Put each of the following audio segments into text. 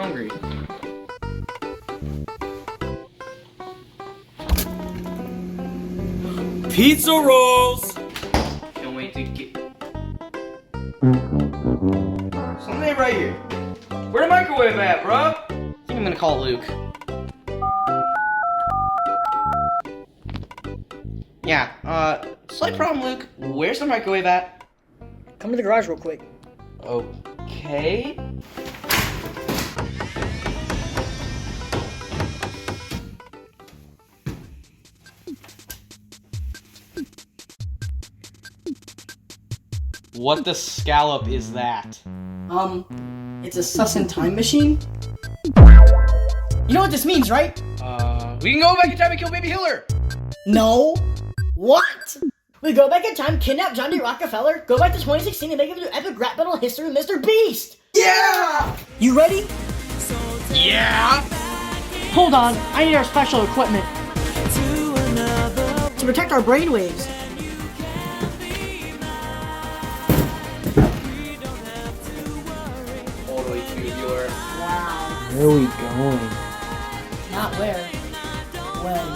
hungry. Pizza rolls! Can't wait to get... Something right here. Where the microwave at, bro? I think I'm gonna call Luke. Yeah, slight problem, Luke. Where's the microwave at? Come to the garage real quick. Okay. What the scallop is that? It's a sus and time machine. You know what this means, right? We can go back in time and kill Baby Hiller! No. What? We go back in time, kidnap John D. Rockefeller, go back to 2016 and make it an epic rap battle history with Mr. Beast! Yeah! You ready? Yeah! Hold on, I need our special equipment. To protect our brainwaves. Totally tubular. Wow. Where are we going? Not where. When.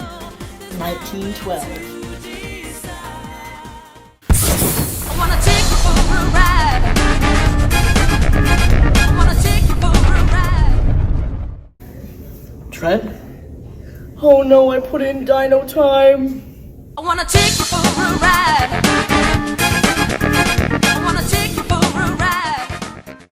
1912. I wanna take you for a ride. I wanna take you for a ride. Trent? Oh no, I put in Dino Time. I wanna take you for a ride.